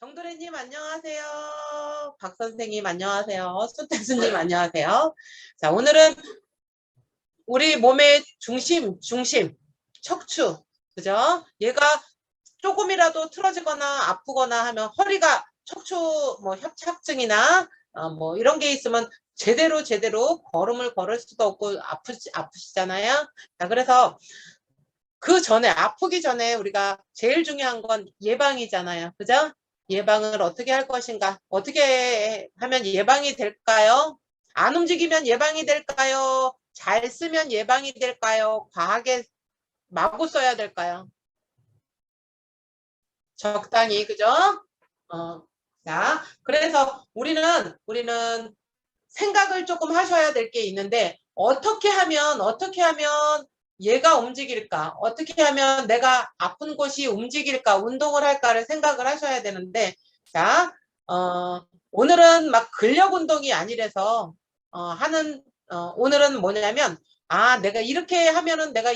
정도래님 안녕하세요. 박 선생님 안녕하세요. 손태수님 안녕하세요. 자, 오늘은 우리 몸의 중심, 척추, 그죠? 얘가 조금이라도 틀어지거나 아프거나 하면 허리가 척추 뭐 협착증이나 뭐 이런 게 있으면 제대로 걸음을 걸을 수도 없고 아프시잖아요. 자, 그래서 그 전에 아프기 전에 우리가 제일 중요한 건 예방이잖아요. 그죠? 예방을 어떻게 할 것인가? 어떻게 하면 예방이 될까요? 안 움직이면 예방이 될까요? 잘 쓰면 예방이 될까요? 과하게 마구 써야 될까요? 적당히, 그죠? 자, 그래서 우리는 생각을 조금 하셔야 될 게 있는데, 어떻게 하면 얘가 움직일까? 어떻게 하면 내가 아픈 곳이 움직일까? 운동을 할까를 생각을 하셔야 되는데, 자, 오늘은 막 근력 운동이 아니라서, 오늘은 뭐냐면, 내가 이렇게 하면은 내가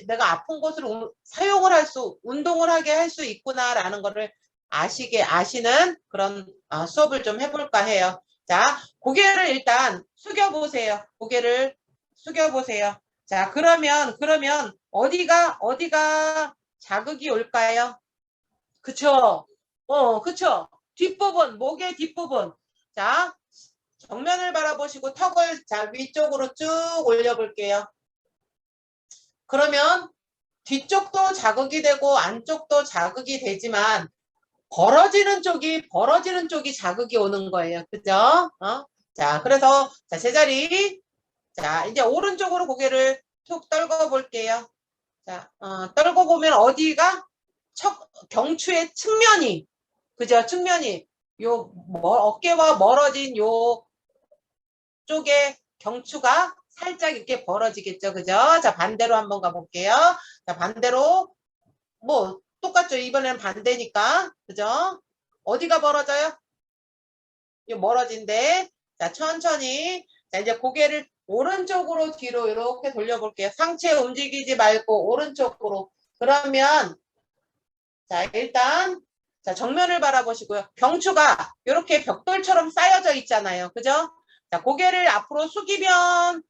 내가 아픈 곳을 운동을 하게 할 수 있구나라는 거를 아시는 그런 수업을 좀 해볼까 해요. 자, 고개를 일단 숙여보세요. 고개를 숙여보세요. 자, 그러면 어디가 자극이 올까요? 그쵸? 그쵸? 뒷부분, 목의 뒷부분. 자, 정면을 바라보시고 턱을 자, 위쪽으로 쭉 올려볼게요. 그러면 뒤쪽도 자극이 되고 안쪽도 자극이 되지만 벌어지는 쪽이 자극이 오는 거예요. 그죠? 자, 그래서, 자, 제자리. 자, 이제 오른쪽으로 고개를 툭 떨궈 볼게요. 자, 떨궈 보면 어디가? 경추의 측면이, 그죠? 측면이, 어깨와 멀어진 요 쪽에 경추가 살짝 이렇게 벌어지겠죠. 그죠? 자, 반대로 한번 가볼게요. 자, 반대로, 뭐, 똑같죠. 이번에는 반대니까. 그죠? 어디가 벌어져요? 이 멀어진데. 자, 천천히. 자, 이제 고개를 오른쪽으로 뒤로 이렇게 돌려볼게요. 상체 움직이지 말고 오른쪽으로. 그러면, 자, 일단, 자, 정면을 바라보시고요. 경추가 이렇게 벽돌처럼 쌓여져 있잖아요. 그죠? 자, 고개를 앞으로 숙이면,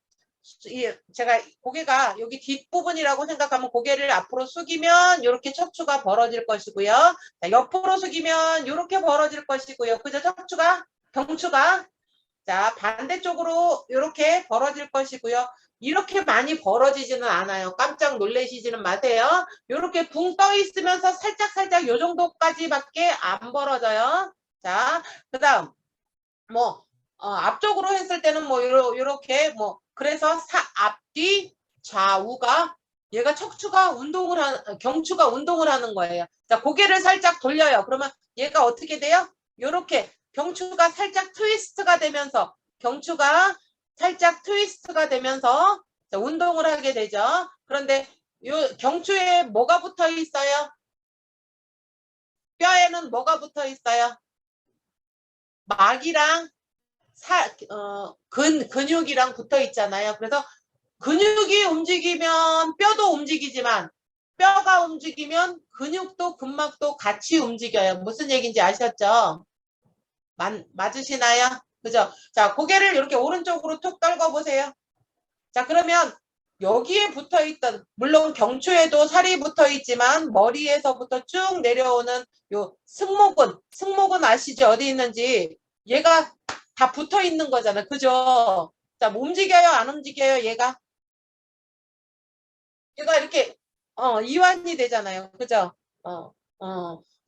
제가 고개가 여기 뒷부분이라고 생각하면 고개를 앞으로 숙이면 이렇게 척추가 벌어질 것이고요. 자, 옆으로 숙이면 이렇게 벌어질 것이고요. 그죠? 경추가. 자, 반대쪽으로 이렇게 벌어질 것이고요. 이렇게 많이 벌어지지는 않아요. 깜짝 놀라시지는 마세요. 이렇게 붕 떠 있으면서 살짝 요 정도까지밖에 안 벌어져요. 자, 그 다음, 뭐, 앞쪽으로 했을 때는 뭐, 요렇게, 뭐, 그래서 앞뒤, 좌우가, 얘가 경추가 운동을 하는 거예요. 자, 고개를 살짝 돌려요. 그러면 얘가 어떻게 돼요? 요렇게, 경추가 살짝 트위스트가 되면서, 자, 운동을 하게 되죠. 그런데 요 경추에 뭐가 붙어 있어요? 뼈에는 뭐가 붙어 있어요? 막이랑 근육이랑 붙어 있잖아요. 그래서 근육이 움직이면 뼈도 움직이지만 뼈가 움직이면 근육도 근막도 같이 움직여요. 무슨 얘기인지 아셨죠? 맞으시나요? 그죠? 자, 고개를 이렇게 오른쪽으로 툭 떨궈 보세요. 자, 그러면 여기에 붙어 있던, 물론 경추에도 살이 붙어 있지만 머리에서부터 쭉 내려오는 요 승모근 아시죠? 어디 있는지. 얘가 다 붙어 있는 거잖아. 그죠? 자, 뭐 움직여요? 안 움직여요? 얘가 이렇게, 이완이 되잖아요. 그죠? 어,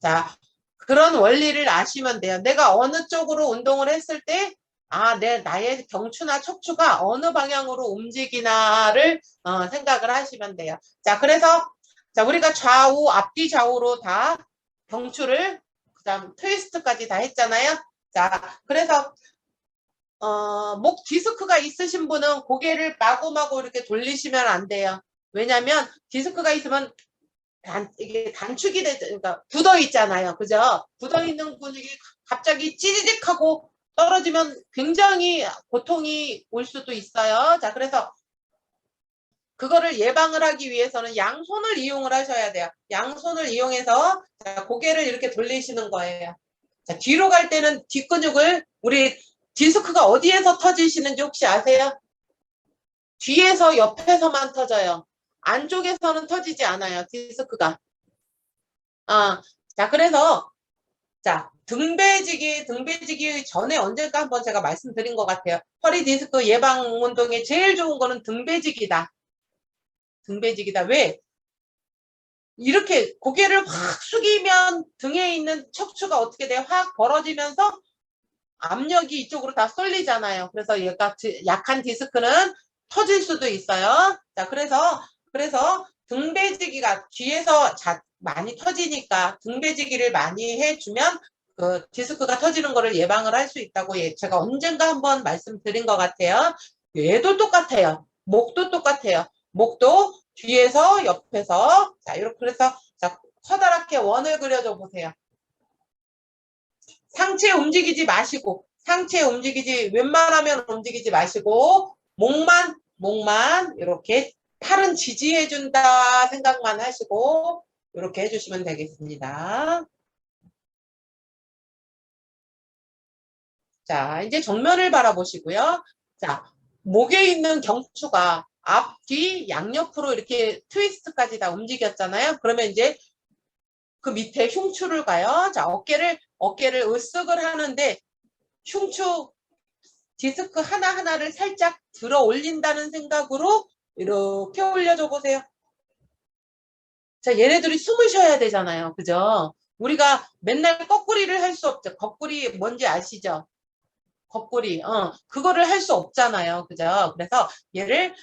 자, 그런 원리를 아시면 돼요. 내가 어느 쪽으로 운동을 했을 때, 나의 경추나 척추가 어느 방향으로 움직이나를 생각을 하시면 돼요. 자, 그래서, 자, 우리가 앞뒤 좌우로 다 경추를, 그 다음 트위스트까지 다 했잖아요. 자, 그래서, 목 디스크가 있으신 분은 고개를 마구마구 이렇게 돌리시면 안 돼요. 왜냐면 디스크가 있으면 이게 그러니까 굳어 있잖아요. 그죠? 굳어 있는 근육이 갑자기 찌릿 하고 떨어지면 굉장히 고통이 올 수도 있어요. 자, 그래서 그거를 예방을 하기 위해서는 양손을 이용을 하셔야 돼요. 양손을 이용해서 자, 고개를 이렇게 돌리시는 거예요. 자, 뒤로 갈 때는 뒷근육을 우리 디스크가 어디에서 터지시는지 혹시 아세요? 뒤에서 옆에서만 터져요. 안쪽에서는 터지지 않아요. 디스크가. 자, 그래서 자, 등배지기 전에 언젠가 한번 제가 말씀드린 것 같아요. 허리 디스크 예방 운동에 제일 좋은 거는 등배지기다. 등배지기다. 왜? 이렇게 고개를 확 숙이면 등에 있는 척추가 어떻게 돼요? 확 벌어지면서 압력이 이쪽으로 다 쏠리잖아요. 그래서 얘가 약한 디스크는 터질 수도 있어요. 자, 그래서 등배지기가 뒤에서 많이 터지니까 등배지기를 많이 해주면 그 디스크가 터지는 거를 예방을 할 수 있다고 제가 언젠가 한번 말씀드린 것 같아요. 얘도 똑같아요. 목도 똑같아요. 목도 뒤에서 옆에서 자 이렇게 그래서 자 커다랗게 원을 그려줘 보세요. 상체 움직이지 마시고 상체 움직이지 웬만하면 움직이지 마시고 목만 이렇게 팔은 지지해준다 생각만 하시고 이렇게 해주시면 되겠습니다. 자 이제 정면을 바라보시고요. 자 목에 있는 경추가 앞, 뒤, 양옆으로 이렇게 트위스트까지 다 움직였잖아요. 그러면 이제 그 밑에 흉추를 가요. 자 어깨를 으쓱을 하는데 흉추 디스크 하나하나를 살짝 들어 올린다는 생각으로 이렇게 올려줘 보세요. 자, 얘네들이 숨을 쉬어야 되잖아요. 그죠? 우리가 맨날 거꾸리를 할 수 없죠. 거꾸리 뭔지 아시죠? 거꾸리. 그거를 할 수 없잖아요. 그죠? 그래서 얘를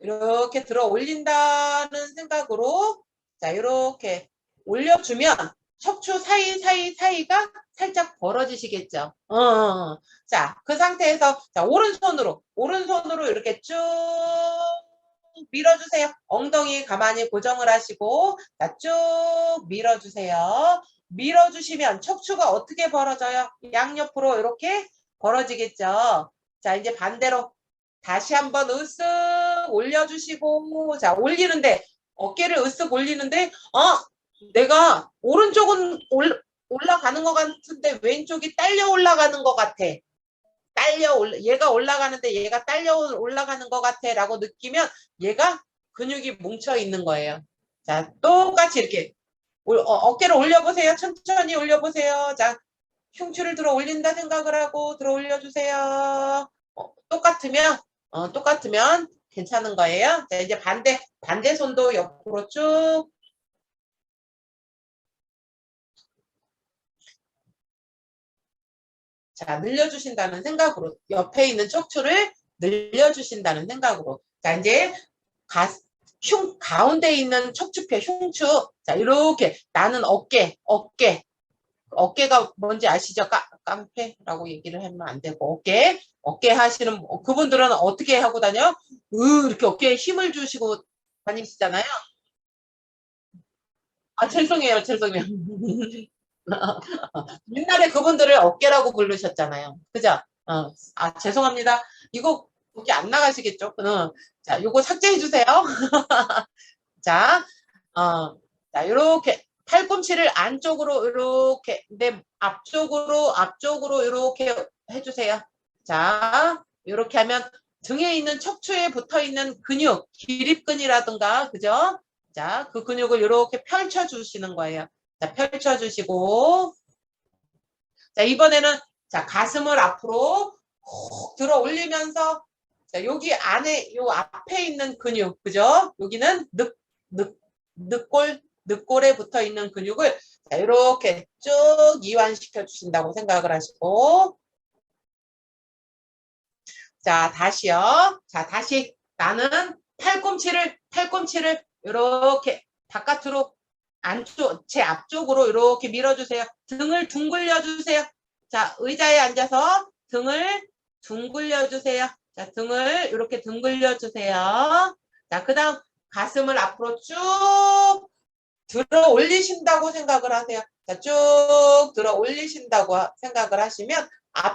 이렇게 들어 올린다는 생각으로 자, 이렇게 올려주면 척추 사이가 살짝 벌어지시겠죠. 자, 그 상태에서 자, 오른손으로 이렇게 쭉 밀어주세요. 엉덩이 가만히 고정을 하시고 자, 쭉 밀어주세요. 밀어주시면 척추가 어떻게 벌어져요? 양옆으로 이렇게 벌어지겠죠. 자, 이제 반대로 다시 한번 으쓱 올려주시고 자, 올리는데 어깨를 으쓱 올리는데 내가 오른쪽은 올라가는 것 같은데 왼쪽이 딸려 올라가는 것 같아. 얘가 올라가는데 얘가 딸려 올라가는 것 같아 라고 느끼면 얘가 근육이 뭉쳐 있는 거예요. 자, 똑같이 이렇게 어깨를 올려보세요. 천천히 올려보세요. 자, 흉추를 들어 올린다 생각을 하고 들어 올려주세요. 똑같으면 괜찮은 거예요. 자, 이제 반대 손도 옆으로 쭉 자, 늘려주신다는 생각으로 옆에 있는 척추를 늘려주신다는 생각으로 자, 이제 가운데 있는 척추뼈 흉추 자, 이렇게 나는 어깨가 뭔지 아시죠? 깡패라고 얘기를 하면 안 되고 어깨 하시는 그분들은 어떻게 하고 다녀? 이렇게 어깨에 힘을 주시고 다니시잖아요. 죄송해요. 옛날에 그분들을 어깨라고 부르셨잖아요. 그죠? 죄송합니다. 이거 거기 안 나가시겠죠? 자, 요거 삭제해 주세요. 자, 자, 요렇게 팔꿈치를 안쪽으로 이렇게 내 앞쪽으로 이렇게 해주세요. 자, 이렇게 하면 등에 있는 척추에 붙어 있는 근육, 기립근이라든가, 그죠? 자, 그 근육을 이렇게 펼쳐 주시는 거예요. 자, 펼쳐 주시고, 자, 이번에는 자, 가슴을 앞으로 훅 들어 올리면서 자, 여기 안에 요 앞에 있는 근육, 그죠? 여기는 늑골에 붙어 있는 근육을 자, 이렇게 쭉 이완시켜 주신다고 생각을 하시고 자, 다시요. 자, 다시 나는 팔꿈치를 이렇게 바깥으로 제 앞쪽으로 이렇게 밀어주세요. 등을 둥글려 주세요. 자, 의자에 앉아서 등을 둥글려 주세요. 자, 등을 이렇게 둥글려 주세요. 자, 그 다음 가슴을 앞으로 쭉 들어 올리신다고 생각을 하세요. 자, 쭉 들어 올리신다고 생각을 하시면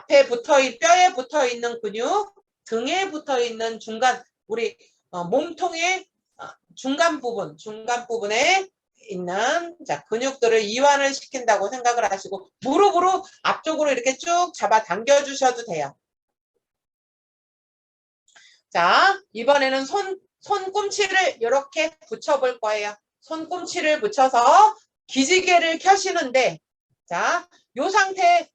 뼈에 붙어 있는 근육, 등에 붙어 있는 중간 우리 몸통에 중간 부분에 있는 자, 근육들을 이완을 시킨다고 생각을 하시고 무릎으로 앞쪽으로 이렇게 쭉 잡아 당겨 주셔도 돼요. 자, 이번에는 손꿈치를 이렇게 붙여볼 거예요. 손꿈치를 붙여서 기지개를 켜시는데, 자, 요 상태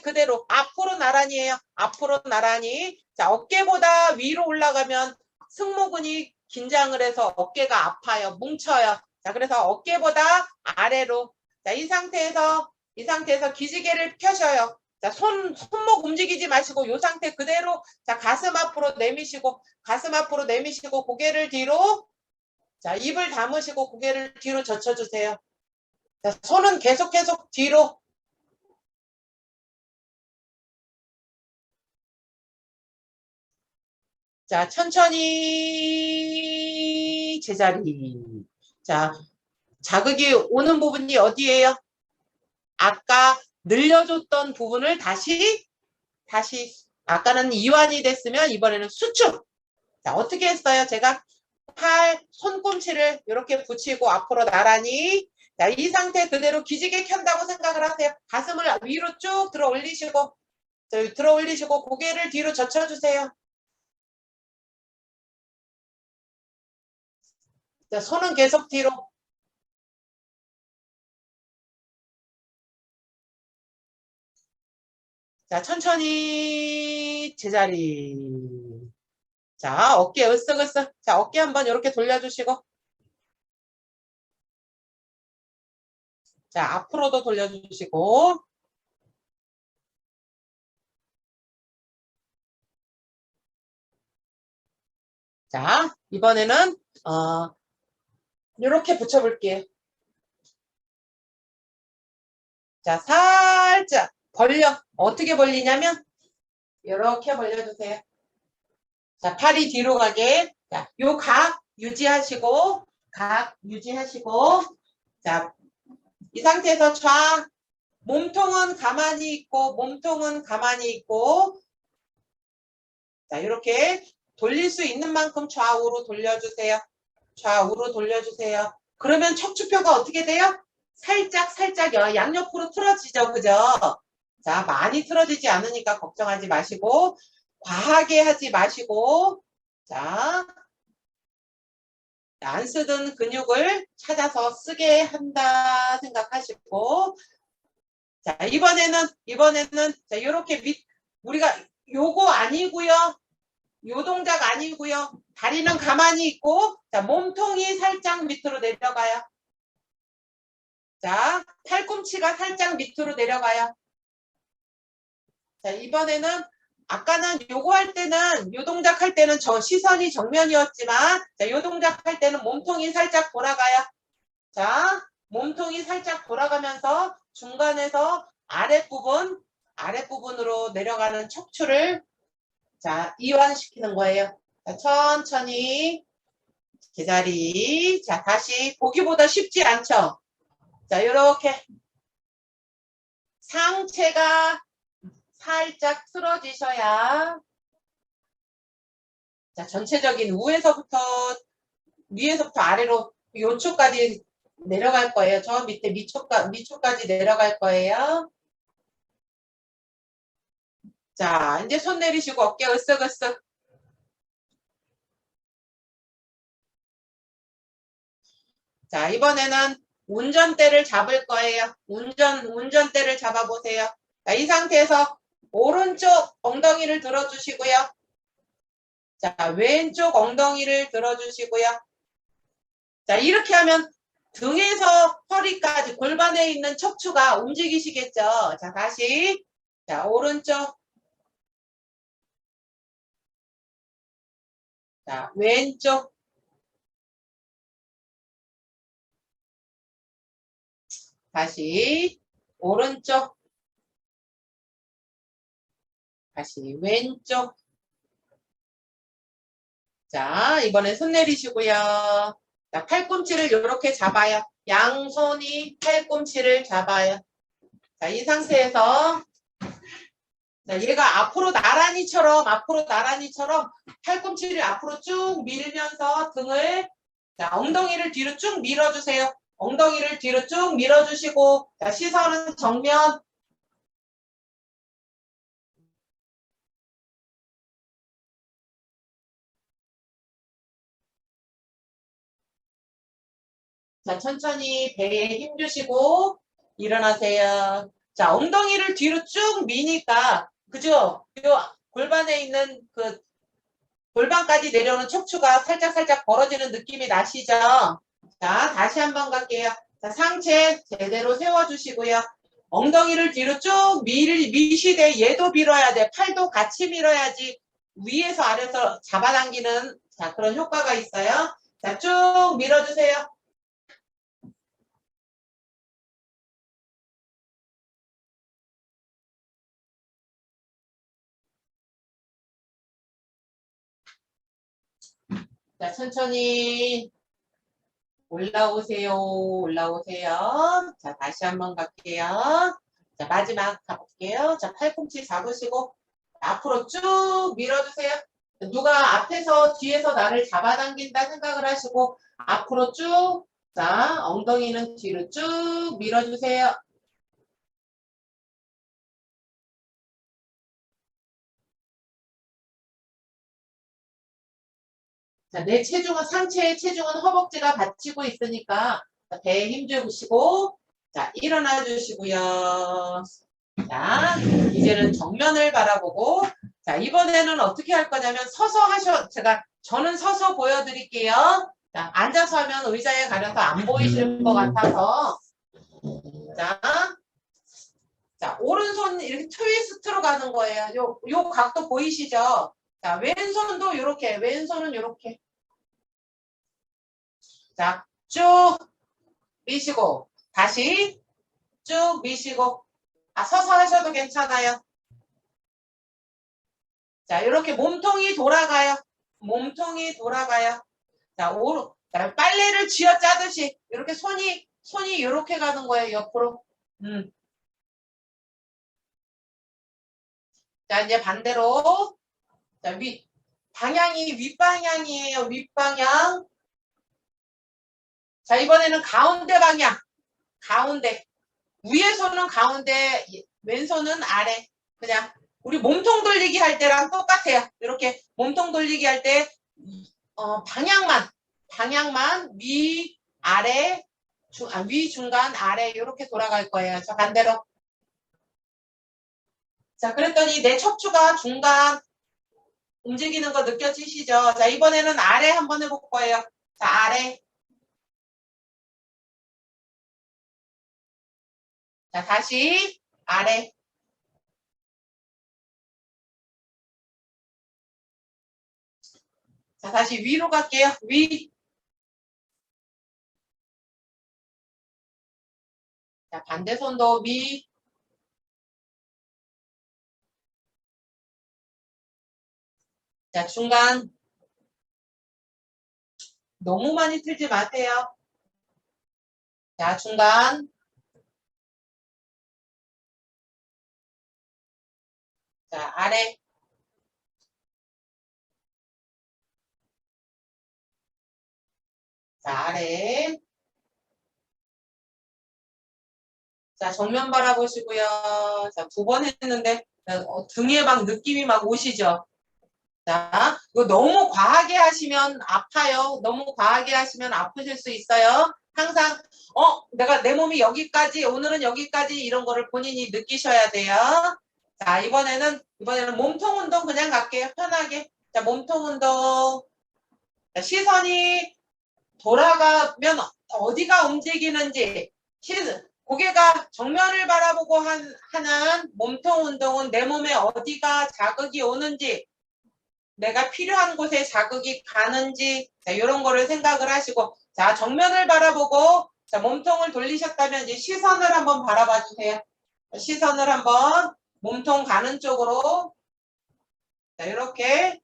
그대로 앞으로 나란히예요. 앞으로 나란히. 자, 어깨보다 위로 올라가면 승모근이 긴장을 해서 어깨가 아파요. 뭉쳐요. 자, 그래서 어깨보다 아래로. 자, 이 상태에서 기지개를 펴셔요. 자, 손목 움직이지 마시고 요 상태 그대로 자, 가슴 앞으로 내미시고 고개를 뒤로 자, 입을 다무시고 고개를 뒤로 젖혀주세요. 자, 손은 계속 뒤로 자, 천천히 제자리. 자, 자극이 오는 부분이 어디예요? 아까 늘려줬던 부분을 다시 아까는 이완이 됐으면 이번에는 수축. 자, 어떻게 했어요? 제가 손꿈치를 이렇게 붙이고 앞으로 나란히 자, 이 상태 그대로 기지개 켠다고 생각을 하세요. 가슴을 위로 쭉 들어 올리시고 고개를 뒤로 젖혀주세요. 자, 손은 계속 뒤로. 자, 천천히 제자리. 자, 어깨 으쓱으쓱. 자, 어깨 한번 이렇게 돌려주시고. 자, 앞으로도 돌려주시고. 자, 이번에는 이렇게 붙여볼게요. 자, 살짝 벌려. 어떻게 벌리냐면 이렇게 벌려주세요. 자, 팔이 뒤로 가게. 자, 요 각 유지하시고 자, 이 상태에서 몸통은 가만히 있고 자, 이렇게 돌릴 수 있는 만큼 좌우로 돌려주세요. 그러면 척추뼈가 어떻게 돼요? 살짝 양옆으로 틀어지죠. 그죠? 자, 많이 틀어지지 않으니까 걱정하지 마시고 과하게 하지 마시고 자, 안 쓰던 근육을 찾아서 쓰게 한다 생각하시고 자, 이번에는 자, 요렇게 우리가 요거 아니고요. 요 동작 아니고요. 다리는 가만히 있고 자, 몸통이 살짝 밑으로 내려가요. 자, 팔꿈치가 살짝 밑으로 내려가요. 자, 이번에는 아까는 요거 할 때는 요 동작 할 때는 시선이 정면이었지만 자, 요 동작 할 때는 몸통이 살짝 돌아가요. 자, 몸통이 살짝 돌아가면서 중간에서 아랫부분으로 내려가는 척추를 자, 이완시키는 거예요. 자, 천천히 제자리. 자, 다시 보기보다 쉽지 않죠? 자, 요렇게 상체가 살짝 틀어지셔야 자, 전체적인 위에서부터 아래로 요초까지 내려갈 거예요. 저 밑에 미초까지 내려갈 거예요. 자, 이제 손 내리시고 어깨 으쓱으쓱. 자, 이번에는 운전대를 잡을 거예요. 운전대를 잡아보세요. 자, 이 상태에서 오른쪽 엉덩이를 들어주시고요. 자, 왼쪽 엉덩이를 들어주시고요. 자, 이렇게 하면 등에서 허리까지 골반에 있는 척추가 움직이시겠죠. 자, 다시. 자, 오른쪽. 자, 왼쪽. 다시. 오른쪽. 다시 왼쪽. 자, 이번엔 손 내리시고요. 자, 팔꿈치를 이렇게 잡아요. 양손이 팔꿈치를 잡아요. 자, 이 상태에서 자, 얘가 앞으로 나란히처럼 팔꿈치를 앞으로 쭉 밀면서 등을 자, 엉덩이를 뒤로 쭉 밀어주세요. 엉덩이를 뒤로 쭉 밀어주시고, 자, 시선은 정면. 자, 천천히 배에 힘 주시고, 일어나세요. 자, 엉덩이를 뒤로 쭉 미니까, 그죠? 요 골반에 있는 그 골반까지 내려오는 척추가 살짝살짝 벌어지는 느낌이 나시죠? 자, 다시 한번 갈게요. 자, 상체 제대로 세워주시고요. 엉덩이를 뒤로 쭉 미시되 얘도 밀어야 돼. 팔도 같이 밀어야지 위에서 아래서 잡아당기는 자 그런 효과가 있어요. 자, 쭉 밀어주세요. 자, 천천히 올라오세요. 올라오세요. 자, 다시 한번 갈게요. 자, 마지막 가볼게요. 자, 팔꿈치 잡으시고 앞으로 쭉 밀어주세요. 누가 앞에서 뒤에서 나를 잡아당긴다 생각을 하시고 앞으로 쭉, 자, 엉덩이는 뒤로 쭉 밀어주세요. 자, 내 체중은 상체의 체중은 허벅지가 받치고 있으니까 배에 힘 주시고 자, 일어나 주시고요. 자, 이제는 정면을 바라보고 자, 이번에는 어떻게 할 거냐면 서서 저는 서서 보여드릴게요. 자, 앉아서 하면 의자에 가려서 안 보이실 것 같아서 자, 자, 오른손 이렇게 트위스트로 가는 거예요. 요 각도 보이시죠? 자, 왼손도 이렇게, 왼손은 이렇게. 자, 쭉 미시고 다시 쭉 미시고 서서 하셔도 괜찮아요. 자, 이렇게 몸통이 돌아가요. 몸통이 돌아가요. 자, 자, 빨래를 쥐어 짜듯이 이렇게 손이 이렇게 가는 거예요. 옆으로. 자, 이제 반대로. 자, 방향이 윗방향이에요. 윗방향. 자, 이번에는 가운데 방향. 가운데. 위에서는 가운데, 왼손은 아래. 그냥 우리 몸통 돌리기 할 때랑 똑같아요. 이렇게 몸통 돌리기 할 때 방향만 위, 아래, 위, 중간, 아래 이렇게 돌아갈 거예요. 자, 반대로. 자, 그랬더니 내 척추가 중간 움직이는 거 느껴지시죠? 자, 이번에는 아래 한번 해볼 거예요. 자, 아래. 자, 다시 아래. 자, 다시 위로 갈게요. 위. 자, 반대 손도 위. 자, 중간. 너무 많이 틀지 마세요. 자, 중간. 자, 아래. 자, 아래. 자, 정면 바라보시고요. 자, 2번 했는데 등에 막 느낌이 막 오시죠? 자, 이거 너무 과하게 하시면 아파요. 너무 과하게 하시면 아프실 수 있어요. 항상 내가 내 몸이 여기까지 오늘은 여기까지 이런 거를 본인이 느끼셔야 돼요. 자, 이번에는 몸통 운동 그냥 갈게요. 편하게. 자, 몸통 운동. 자, 시선이 돌아가면 어디가 움직이는지 고개가 정면을 바라보고 하는 몸통 운동은 내 몸에 어디가 자극이 오는지 내가 필요한 곳에 자극이 가는지 자, 이런 거를 생각을 하시고 자, 정면을 바라보고 자, 몸통을 돌리셨다면 이제 시선을 한번 바라봐 주세요. 시선을 한번 몸통 가는 쪽으로 자, 이렇게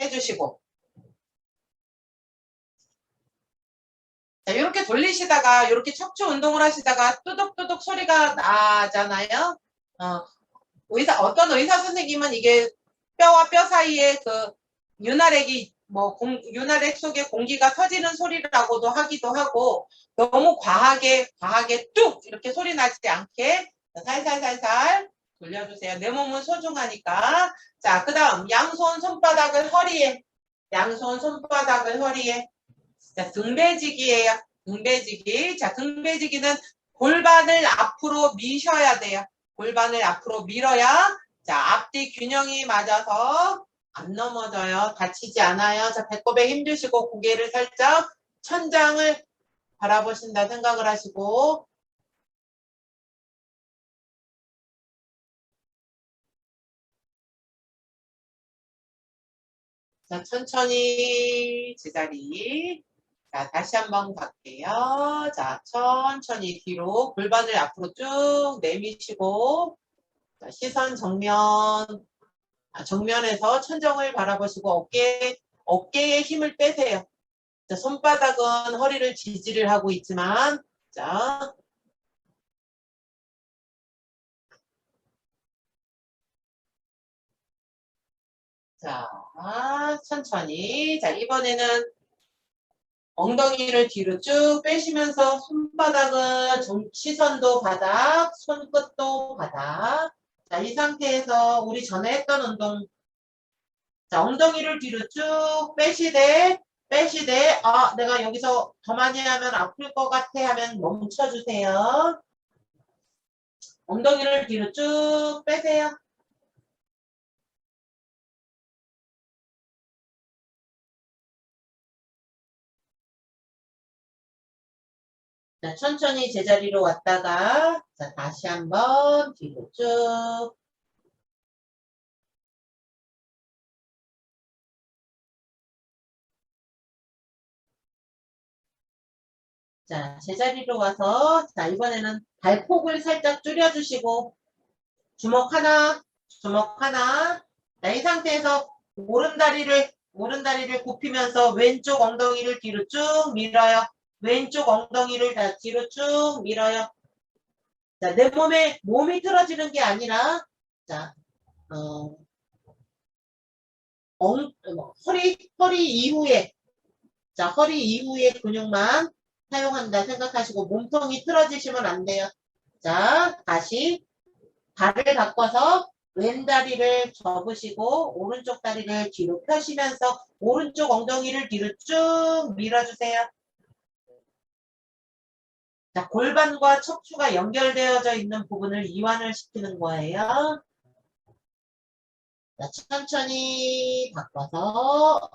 해주시고 자, 이렇게 돌리시다가 이렇게 척추 운동을 하시다가 뚜둑뚜둑 소리가 나잖아요. 어떤 의사 선생님은 이게 뼈와 뼈 사이에 그 윤활액이 뭐 윤활액 속에 공기가 터지는 소리라고도 하기도 하고 너무 과하게 뚝 이렇게 소리 나지 않게 살살살살 돌려주세요. 내 몸은 소중하니까. 자, 그 다음 양손 손바닥을 허리에 양손 손바닥을 허리에. 자, 등배지기예요. 등배지기. 자, 등배지기는 골반을 앞으로 미셔야 돼요. 골반을 앞으로 밀어야 자, 앞뒤 균형이 맞아서 안 넘어져요. 다치지 않아요. 자, 배꼽에 힘주시고 고개를 살짝 천장을 바라보신다 생각을 하시고 자, 천천히 제자리. 자, 다시 한번 갈게요. 자, 천천히 뒤로 골반을 앞으로 쭉 내미시고 자, 시선 정면에서 천정을 바라보시고 어깨에 힘을 빼세요. 자, 손바닥은 허리를 지지를 하고 있지만 자, 자, 천천히. 자, 이번에는 엉덩이를 뒤로 쭉 빼시면서 손바닥은 시선도 바닥, 손끝도 바닥. 자, 이 상태에서 우리 전에 했던 운동. 자, 엉덩이를 뒤로 쭉 빼시되, 내가 여기서 더 많이 하면 아플 것 같아 하면 멈춰주세요. 엉덩이를 뒤로 쭉 빼세요. 자, 천천히 제자리로 왔다가, 자, 다시 한번 뒤로 쭉. 자, 제자리로 와서, 자, 이번에는 발폭을 살짝 줄여주시고, 주먹 하나, 주먹 하나. 자, 이 상태에서 오른다리를 굽히면서 왼쪽 엉덩이를 뒤로 쭉 밀어요. 왼쪽 엉덩이를 다 뒤로 쭉 밀어요. 자, 내 몸이 틀어지는 게 아니라, 자, 어, 허리 이후에, 자, 허리 이후에 근육만 사용한다 생각하시고 몸통이 틀어지시면 안 돼요. 자, 다시 발을 바꿔서 왼다리를 접으시고 오른쪽 다리를 뒤로 펴시면서 오른쪽 엉덩이를 뒤로 쭉 밀어주세요. 자, 골반과 척추가 연결되어져 있는 부분을 이완을 시키는 거예요. 자, 천천히 바꿔서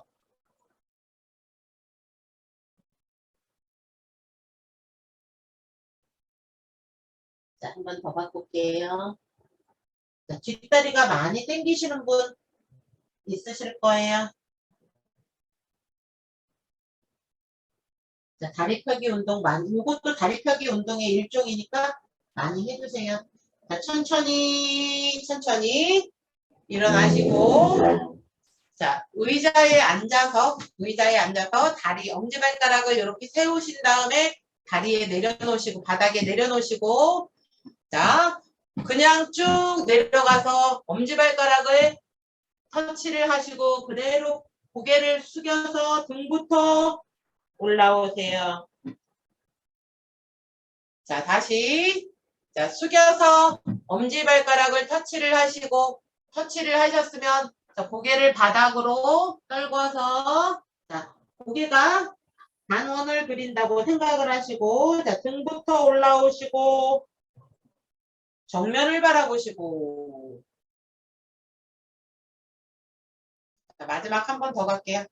자, 한 번 더 바꿀게요. 자, 뒷다리가 많이 당기시는 분 있으실 거예요. 자, 다리 펴기 운동 이것도 다리 펴기 운동의 일종이니까 많이 해주세요. 자, 천천히 일어나시고, 자, 의자에 앉아서 다리, 엄지발가락을 이렇게 세우신 다음에 다리에 내려놓으시고, 바닥에 내려놓으시고, 자, 그냥 쭉 내려가서 엄지발가락을 터치를 하시고, 그대로 고개를 숙여서 등부터 올라오세요. 자, 다시. 자, 숙여서 엄지발가락을 터치를 하셨으면, 자, 고개를 바닥으로 떨궈서, 자, 고개가 단원을 그린다고 생각을 하시고, 자, 등부터 올라오시고, 정면을 바라보시고, 자, 마지막 한 번 더 갈게요.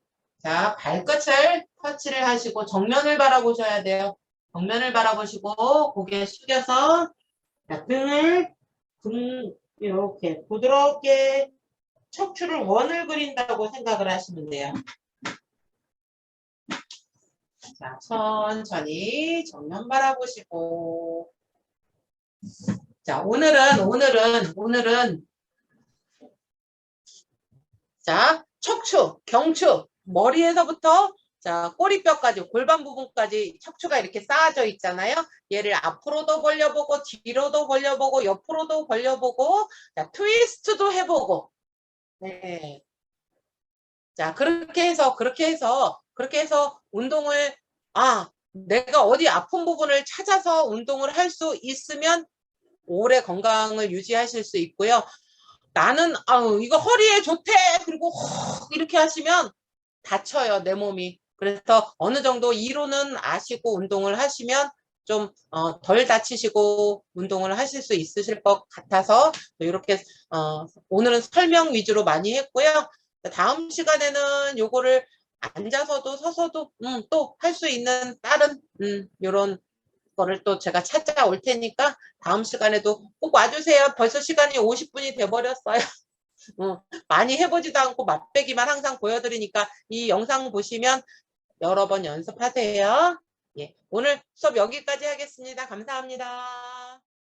자, 발끝을 터치를 하시고, 정면을 바라보셔야 돼요. 정면을 바라보시고, 고개 숙여서, 자, 이렇게 부드럽게 척추를 원을 그린다고 생각을 하시면 돼요. 자, 천천히 정면 바라보시고. 자, 오늘은 자, 척추, 경추, 머리에서부터 자, 꼬리뼈까지, 골반 부분까지 척추가 이렇게 쌓아져 있잖아요. 얘를 앞으로도 벌려보고, 뒤로도 벌려보고, 옆으로도 벌려보고, 자, 트위스트도 해보고. 네. 자, 그렇게 해서 운동을, 내가 어디 아픈 부분을 찾아서 운동을 할 수 있으면 오래 건강을 유지하실 수 있고요. 나는, 이거 허리에 좋대. 그리고 이렇게 하시면 다쳐요, 내 몸이. 그래서 어느 정도 이론은 아시고 운동을 하시면 좀 덜 다치시고 운동을 하실 수 있으실 것 같아서 이렇게 오늘은 설명 위주로 많이 했고요. 다음 시간에는 요거를 앉아서도 서서도 또 할 수 있는 다른 요런 거를 또 제가 찾아올 테니까 다음 시간에도 꼭 와주세요. 벌써 시간이 50분이 돼버렸어요. 많이 해보지도 않고 맛배기만 항상 보여드리니까 이 영상 보시면 여러 번 연습하세요. 예, 오늘 수업 여기까지 하겠습니다. 감사합니다.